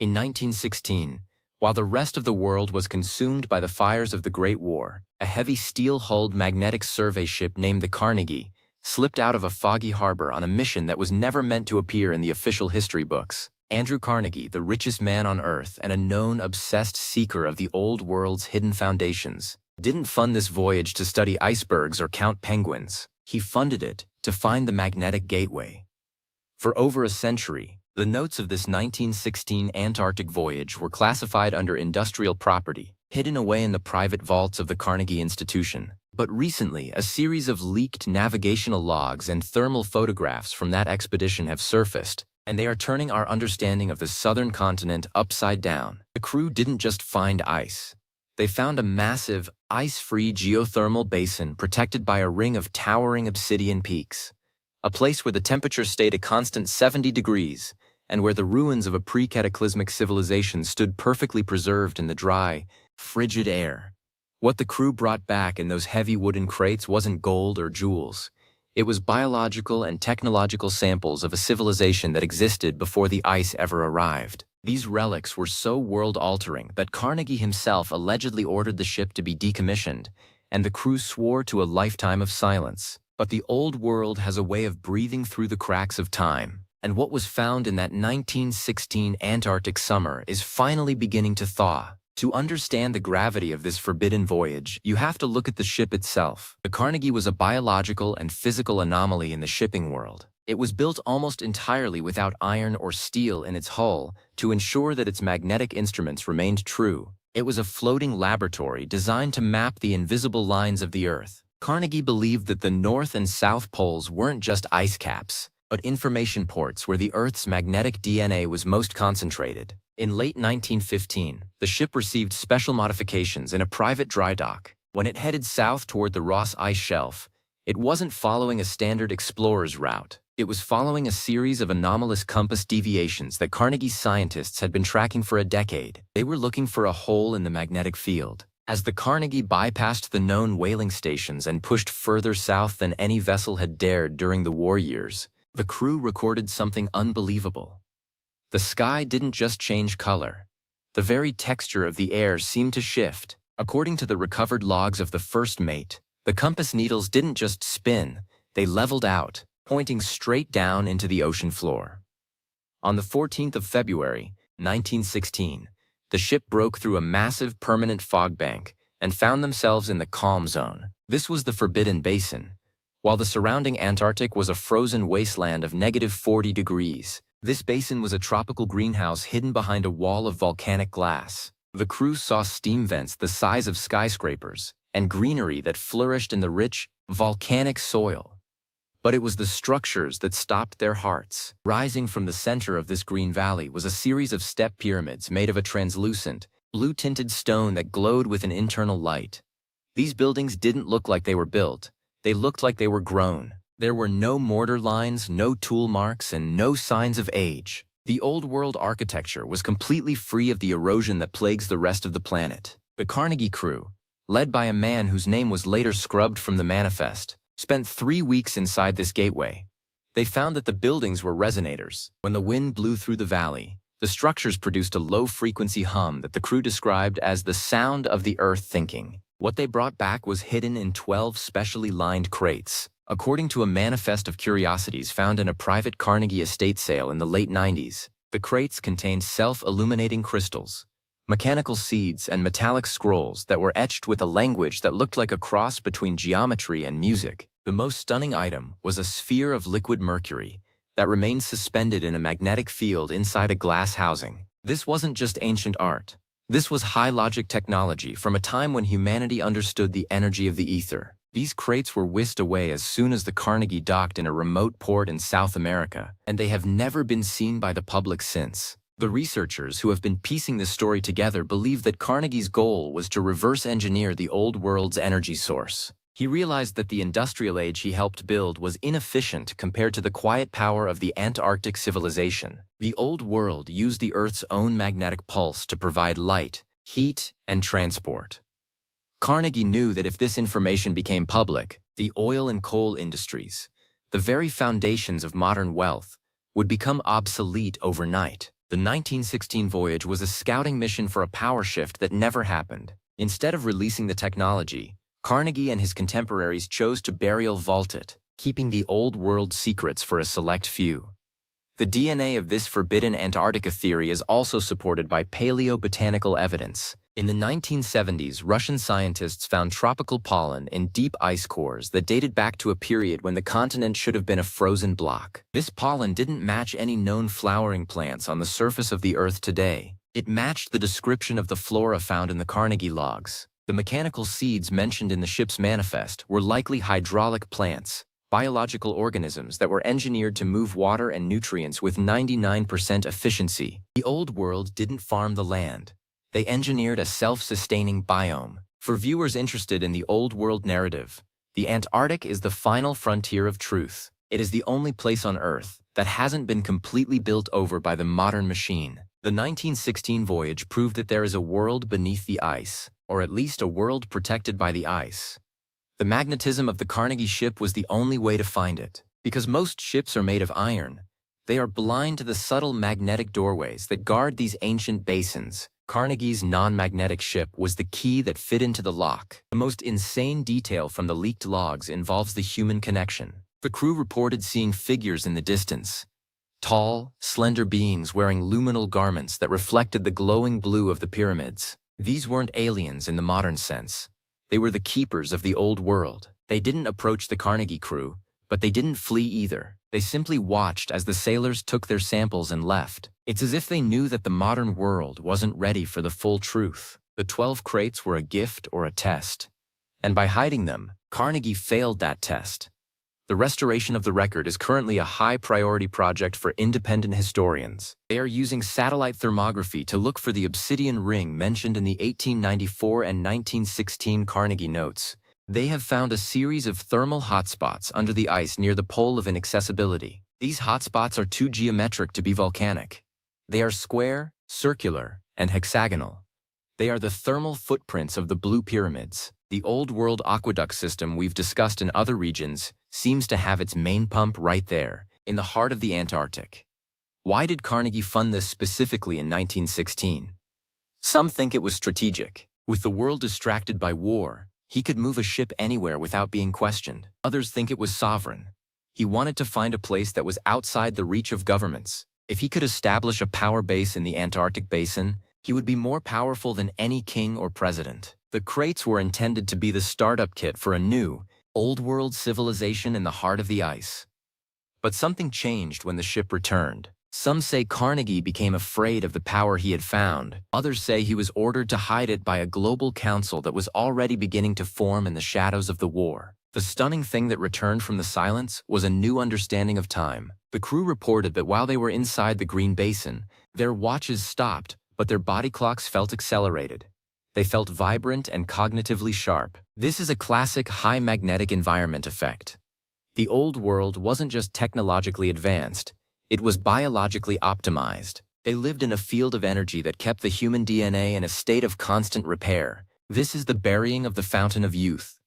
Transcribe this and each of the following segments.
In 1916, while the rest of the world was consumed by the fires of the Great War, a heavy steel-hulled magnetic survey ship named the Carnegie slipped out of a foggy harbor on a mission that was never meant to appear in the official history books. Andrew Carnegie, the richest man on Earth and a known obsessed seeker of the old world's hidden foundations, didn't fund this voyage to study icebergs or count penguins. He funded it to find the magnetic gateway. For over a century, the notes of this 1916 Antarctic voyage were classified under industrial property, hidden away in the private vaults of the Carnegie Institution. But recently, a series of leaked navigational logs and thermal photographs from that expedition have surfaced, and they are turning our understanding of the southern continent upside down. The crew didn't just find ice. They found a massive, ice-free geothermal basin protected by a ring of towering obsidian peaks, a place where the temperature stayed a constant 70 degrees, and where the ruins of a pre-cataclysmic civilization stood perfectly preserved in the dry, frigid air. What the crew brought back in those heavy wooden crates wasn't gold or jewels. It was biological and technological samples of a civilization that existed before the ice ever arrived. These relics were so world-altering that Carnegie himself allegedly ordered the ship to be decommissioned, and the crew swore to a lifetime of silence. But the old world has a way of breathing through the cracks of time, and what was found in that 1916 Antarctic summer is finally beginning to thaw. To understand the gravity of this forbidden voyage, you have to look at the ship itself. The Carnegie was a biological and physical anomaly in the shipping world. It was built almost entirely without iron or steel in its hull to ensure that its magnetic instruments remained true. It was a floating laboratory designed to map the invisible lines of the Earth. Carnegie believed that the North and South poles weren't just ice caps, but information ports where the Earth's magnetic DNA was most concentrated. In late 1915, the ship received special modifications in a private dry dock. When it headed south toward the Ross Ice Shelf, it wasn't following a standard explorer's route. It was following a series of anomalous compass deviations that Carnegie's scientists had been tracking for a decade. They were looking for a hole in the magnetic field. As the Carnegie bypassed the known whaling stations and pushed further south than any vessel had dared during the war years, the crew recorded something unbelievable. The sky didn't just change color. The very texture of the air seemed to shift. According to the recovered logs of the first mate, the compass needles didn't just spin, they leveled out, pointing straight down into the ocean floor. On the 14th of February, 1916, the ship broke through a massive permanent fog bank and found themselves in the calm zone. This was the Forbidden Basin, while the surrounding Antarctic was a frozen wasteland of -40 degrees. This basin was a tropical greenhouse hidden behind a wall of volcanic glass. The crew saw steam vents the size of skyscrapers and greenery that flourished in the rich, volcanic soil. But it was the structures that stopped their hearts. Rising from the center of this green valley was a series of step pyramids made of a translucent, blue-tinted stone that glowed with an internal light. These buildings didn't look like they were built. They looked like they were grown. There were no mortar lines, no tool marks, and no signs of age. The old-world architecture was completely free of the erosion that plagues the rest of the planet. The Carnegie crew, led by a man whose name was later scrubbed from the manifest, spent 3 weeks inside this gateway. They found that the buildings were resonators. When the wind blew through the valley, the structures produced a low-frequency hum that the crew described as the sound of the Earth thinking. What they brought back was hidden in 12 specially lined crates. According to a manifest of curiosities found in a private Carnegie estate sale in the late 90s, the crates contained self-illuminating crystals, mechanical seeds, and metallic scrolls that were etched with a language that looked like a cross between geometry and music. The most stunning item was a sphere of liquid mercury that remained suspended in a magnetic field inside a glass housing. This wasn't just ancient art. This was high-logic technology from a time when humanity understood the energy of the ether. These crates were whisked away as soon as the Carnegie docked in a remote port in South America, and they have never been seen by the public since. The researchers who have been piecing this story together believe that Carnegie's goal was to reverse engineer the old world's energy source. He realized that the industrial age he helped build was inefficient compared to the quiet power of the Antarctic civilization. The old world used the Earth's own magnetic pulse to provide light, heat, and transport. Carnegie knew that if this information became public, the oil and coal industries, the very foundations of modern wealth, would become obsolete overnight. The 1916 voyage was a scouting mission for a power shift that never happened. Instead of releasing the technology, Carnegie and his contemporaries chose to burial vault it, keeping the old world secrets for a select few. The DNA of this forbidden Antarctica theory is also supported by paleobotanical evidence. In the 1970s, Russian scientists found tropical pollen in deep ice cores that dated back to a period when the continent should have been a frozen block. This pollen didn't match any known flowering plants on the surface of the Earth today. It matched the description of the flora found in the Carnegie logs. The mechanical seeds mentioned in the ship's manifest were likely hydraulic plants, biological organisms that were engineered to move water and nutrients with 99% efficiency. The old world didn't farm the land. They engineered a self-sustaining biome. For viewers interested in the old world narrative, the Antarctic is the final frontier of truth. It is the only place on Earth that hasn't been completely built over by the modern machine. The 1916 voyage proved that there is a world beneath the ice, or at least a world protected by the ice. The magnetism of the Carnegie ship was the only way to find it. Because most ships are made of iron, they are blind to the subtle magnetic doorways that guard these ancient basins. Carnegie's non-magnetic ship was the key that fit into the lock. The most insane detail from the leaked logs involves the human connection. The crew reported seeing figures in the distance. Tall, slender beings wearing luminal garments that reflected the glowing blue of the pyramids. These weren't aliens in the modern sense. They were the keepers of the old world. They didn't approach the Carnegie crew, but they didn't flee either. They simply watched as the sailors took their samples and left. It's as if they knew that the modern world wasn't ready for the full truth. The 12 crates were a gift or a test. And by hiding them, Carnegie failed that test. The restoration of the record is currently a high-priority project for independent historians. They are using satellite thermography to look for the obsidian ring mentioned in the 1894 and 1916 Carnegie notes. They have found a series of thermal hotspots under the ice near the pole of inaccessibility. These hotspots are too geometric to be volcanic. They are square, circular, and hexagonal. They are the thermal footprints of the Blue Pyramids. The old world aqueduct system we've discussed in other regions seems to have its main pump right there, in the heart of the Antarctic. Why did Carnegie fund this specifically in 1916? Some think it was strategic. With the world distracted by war, he could move a ship anywhere without being questioned. Others think it was sovereign. He wanted to find a place that was outside the reach of governments. If he could establish a power base in the Antarctic basin, he would be more powerful than any king or president. The crates were intended to be the startup kit for a new, old-world civilization in the heart of the ice. But something changed when the ship returned. Some say Carnegie became afraid of the power he had found. Others say he was ordered to hide it by a global council that was already beginning to form in the shadows of the war. The stunning thing that returned from the silence was a new understanding of time. The crew reported that while they were inside the Green Basin, their watches stopped, but their body clocks felt accelerated. They felt vibrant and cognitively sharp. This is a classic high magnetic environment effect. The old world wasn't just technologically advanced, it was biologically optimized. They lived in a field of energy that kept the human DNA in a state of constant repair. This is the burying of the fountain of youth.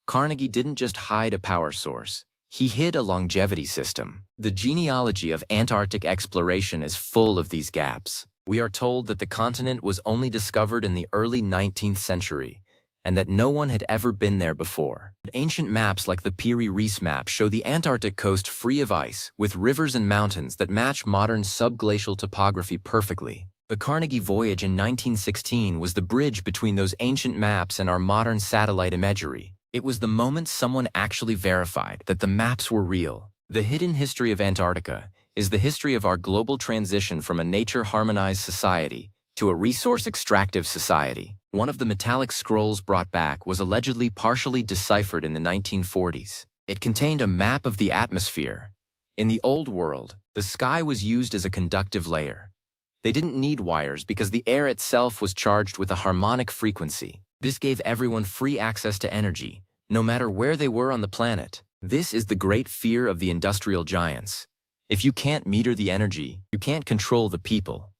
Carnegie didn't just hide a power source. He hid a longevity system. The genealogy of Antarctic exploration is full of these gaps. We are told that the continent was only discovered in the early 19th century, and that no one had ever been there before. Ancient maps like the Piri-Reis map show the Antarctic coast free of ice, with rivers and mountains that match modern subglacial topography perfectly. The Carnegie Voyage in 1916 was the bridge between those ancient maps and our modern satellite imagery. It was the moment someone actually verified that the maps were real. The hidden history of Antarctica is the history of our global transition from a nature-harmonized society to a resource-extractive society. One of the metallic scrolls brought back was allegedly partially deciphered in the 1940s. It contained a map of the atmosphere. In the old world, the sky was used as a conductive layer. They didn't need wires because the air itself was charged with a harmonic frequency. This gave everyone free access to energy, no matter where they were on the planet. This is the great fear of the industrial giants. If you can't meter the energy, you can't control the people.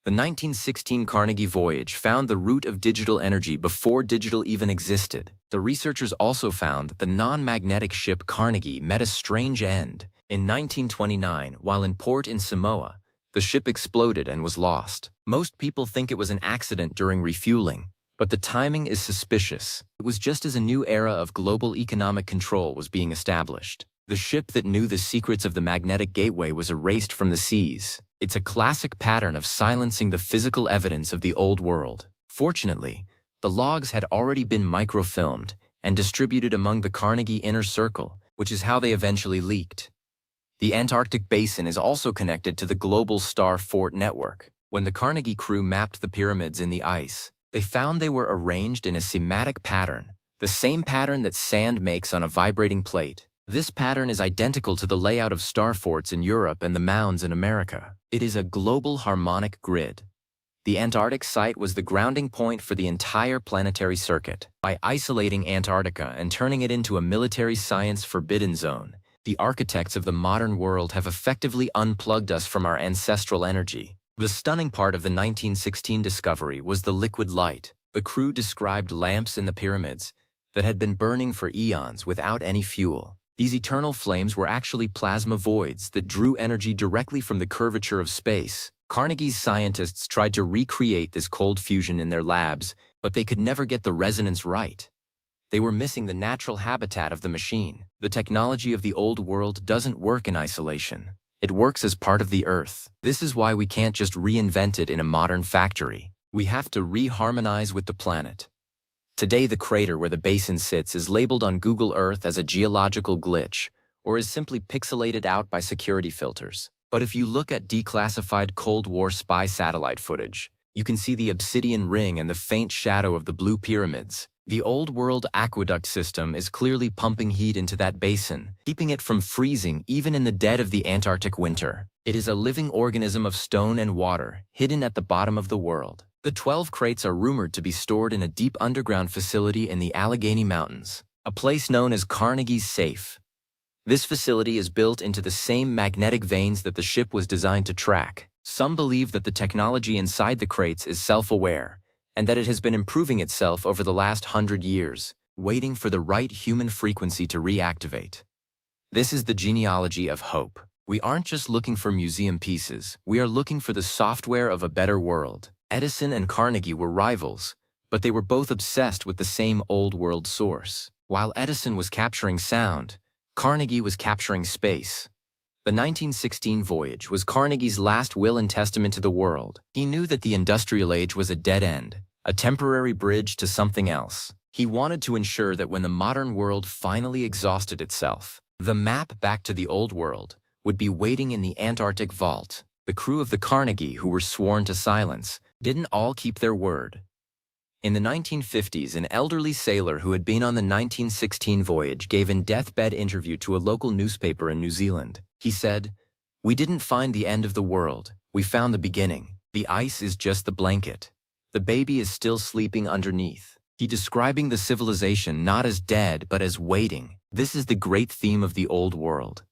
The 1916 Carnegie Voyage found the root of digital energy before digital even existed. The researchers also found that the non-magnetic ship Carnegie met a strange end. In 1929, while in port in Samoa, the ship exploded and was lost. Most people think it was an accident during refueling, but the timing is suspicious. It was just as a new era of global economic control was being established. The ship that knew the secrets of the magnetic gateway was erased from the seas. It's a classic pattern of silencing the physical evidence of the old world. Fortunately, the logs had already been microfilmed and distributed among the Carnegie inner circle, which is how they eventually leaked. The Antarctic basin is also connected to the global star fort network. When the Carnegie crew mapped the pyramids in the ice, they found they were arranged in a semantic pattern, the same pattern that sand makes on a vibrating plate. This pattern is identical to the layout of star forts in Europe and the mounds in America. It is a global harmonic grid. The Antarctic site was the grounding point for the entire planetary circuit. By isolating Antarctica and turning it into a military science forbidden zone, the architects of the modern world have effectively unplugged us from our ancestral energy. The stunning part of the 1916 discovery was the liquid light. The crew described lamps in the pyramids that had been burning for eons without any fuel. These eternal flames were actually plasma voids that drew energy directly from the curvature of space. Carnegie's scientists tried to recreate this cold fusion in their labs, but they could never get the resonance right. They were missing the natural habitat of the machine. The technology of the old world doesn't work in isolation. It works as part of the Earth. This is why we can't just reinvent it in a modern factory. We have to re-harmonize with the planet. Today, the crater where the basin sits is labeled on Google Earth as a geological glitch, or is simply pixelated out by security filters. But if you look at declassified Cold War spy satellite footage, you can see the obsidian ring and the faint shadow of the blue pyramids. The old world aqueduct system is clearly pumping heat into that basin, keeping it from freezing even in the dead of the Antarctic winter. It is a living organism of stone and water, hidden at the bottom of the world. The 12 crates are rumored to be stored in a deep underground facility in the Allegheny Mountains, a place known as Carnegie's Safe. This facility is built into the same magnetic veins that the ship was designed to track. Some believe that the technology inside the crates is self-aware, and that it has been improving itself over the last 100 years, waiting for the right human frequency to reactivate. This is the genealogy of hope. We aren't just looking for museum pieces, we are looking for the software of a better world. Edison and Carnegie were rivals, but they were both obsessed with the same old world source. While Edison was capturing sound, Carnegie was capturing space. The 1916 voyage was Carnegie's last will and testament to the world. He knew that the industrial age was a dead end, a temporary bridge to something else. He wanted to ensure that when the modern world finally exhausted itself, the map back to the old world would be waiting in the Antarctic vault. The crew of the Carnegie, who were sworn to silence, didn't all keep their word. In the 1950s, an elderly sailor who had been on the 1916 voyage gave a deathbed interview to a local newspaper in New Zealand. He said, "We didn't find the end of the world, we found the beginning. The ice is just the blanket. The baby is still sleeping underneath." He describing the civilization not as dead but as waiting. This is the great theme of the old world.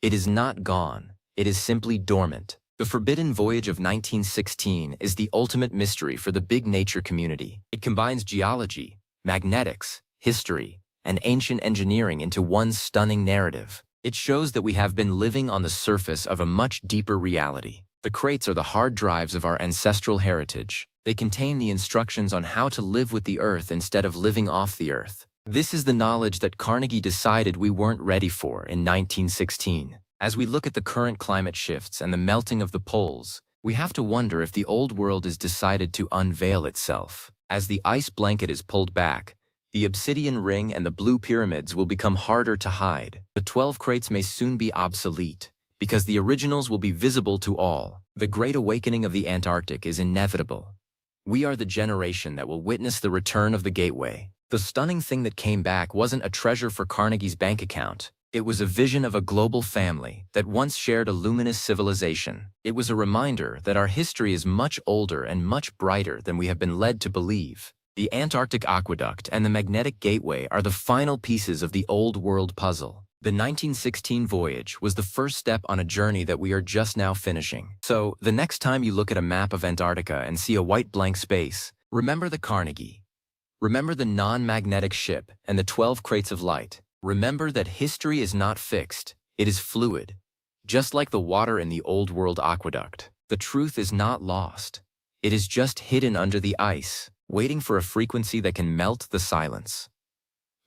It is not gone, it is simply dormant. The forbidden voyage of 1916 is the ultimate mystery for the big nature community. It combines geology, magnetics, history, and ancient engineering into one stunning narrative. It shows that we have been living on the surface of a much deeper reality. The crates are the hard drives of our ancestral heritage. They contain the instructions on how to live with the earth instead of living off the earth. This is the knowledge that Carnegie decided we weren't ready for in 1916. As we look at the current climate shifts and the melting of the poles, we have to wonder if the old world is decided to unveil itself. As the ice blanket is pulled back, the obsidian ring and the blue pyramids will become harder to hide. The 12 crates may soon be obsolete, because the originals will be visible to all. The Great Awakening of the Antarctic is inevitable. We are the generation that will witness the return of the gateway. The stunning thing that came back wasn't a treasure for Carnegie's bank account. It was a vision of a global family that once shared a luminous civilization. It was a reminder that our history is much older and much brighter than we have been led to believe. The Antarctic Aqueduct and the Magnetic Gateway are the final pieces of the old world puzzle. The 1916 voyage was the first step on a journey that we are just now finishing. So, the next time you look at a map of Antarctica and see a white blank space, remember the Carnegie. Remember the non-magnetic ship and the 12 crates of light. Remember that history is not fixed, it is fluid, just like the water in the old world aqueduct. The truth is not lost. It is just hidden under the ice, waiting for a frequency that can melt the silence.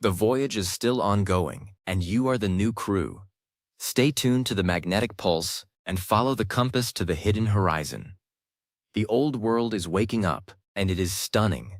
The voyage is still ongoing, and you are the new crew. Stay tuned to the magnetic pulse and follow the compass to the hidden horizon. The old world is waking up, and it is stunning.